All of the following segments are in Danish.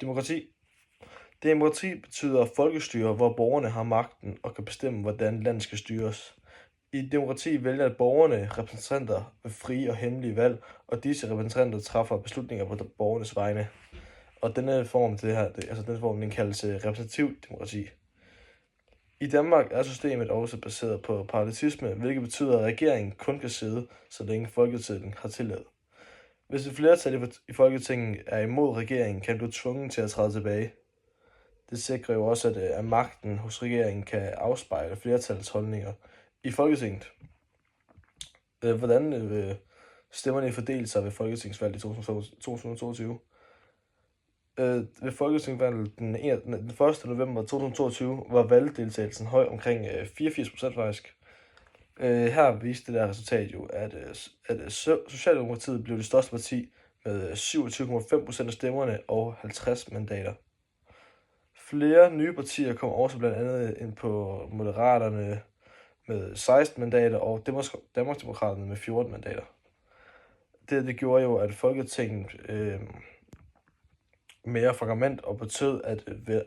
Demokrati. Demokrati betyder folkestyre, hvor borgerne har magten og kan bestemme, hvordan landet skal styres. I et demokrati vælger borgerne repræsentanter ved frie og hemmelige valg, og disse repræsentanter træffer beslutninger på borgernes vegne. Og denne form, den kaldes repræsentativt demokrati. I Danmark er systemet også baseret på parlamentarisme, hvilket betyder, at regeringen kun kan sidde, så længe Folketinget har tillid. Hvis et flertal i Folketinget er imod regeringen, kan du tvunget til at træde tilbage. Det sikrer jo også, at magten hos regeringen kan afspejle flertallets holdninger i Folketinget. Hvordan stemmerne fordelt sig ved folketingsvalget i 2022? Ved folketingsvalget den 1. november 2022 var valgdeltagelsen høj, omkring 84% faktisk. Her viste det der resultat jo, at Socialdemokratiet blev det største parti med 27,5% af stemmerne og 50 mandater. Flere nye partier kom også blandt andet ind på Moderaterne med 16 mandater og Danmarksdemokraterne med 14 mandater. Det gjorde jo, at Folketinget mere fragment og betød, at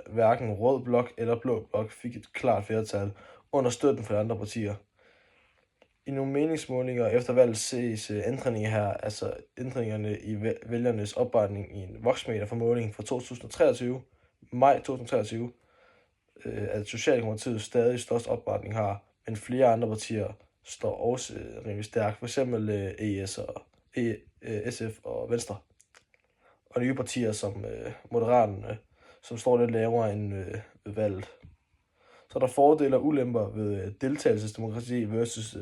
hverken rød blok eller blå blok fik et klart flertal under støtten fra de andre partier. I nogle meningsmålinger efter valget ses ændringerne i vælgernes opbakning i en voksmeterformåling fra 2023, maj 2023, at Socialdemokratiet stadig størst opbakning har, men flere andre partier står også rimelig stærkt, f.eks. SF og Venstre. Og nye partier som Moderaterne, som står lidt lavere end ved valget. Så er der fordele og ulemper ved deltagelsesdemokrati versus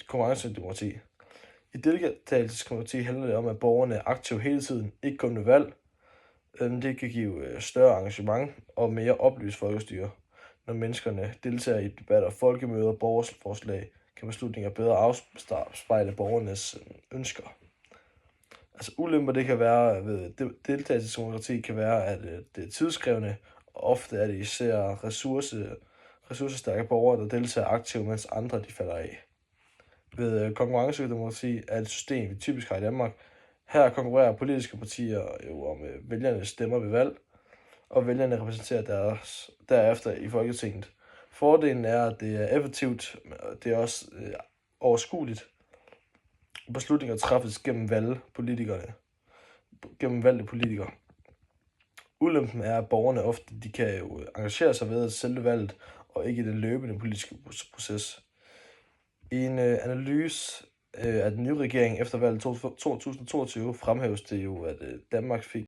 konkurrencedemokrati. I deltagelsesdemokrati handler det om, at borgerne er aktive hele tiden, ikke kun ved valg. Det kan give større engagement og mere oplyst folkestyre. Når menneskerne deltager i debatter, folkemøder og borgerforslag, kan beslutninger bedre afspejle borgernes ønsker. Altså ulemper, det kan være ved deltagelsesdemokrati, kan være, at det er tidskrævende, og ofte er det især ressourcestærke borgere, der deltager aktivt, mens andre de falder af. Ved konkurrencedemokrati er et system, vi typisk har i Danmark. Her konkurrerer politiske partier jo om vælgernes stemmer ved valg, og vælgerne repræsenterer derefter i Folketinget. Fordelen er, at det er effektivt, og det er også overskueligt. Beslutninger træffes gennem valgte politikere. Ulempen er, at borgerne ofte kan jo engagere sig ved selve valget, og ikke i den løbende politiske proces. I en analyse af den nye regering efter valget 2022 fremhæves det jo, at Danmark fik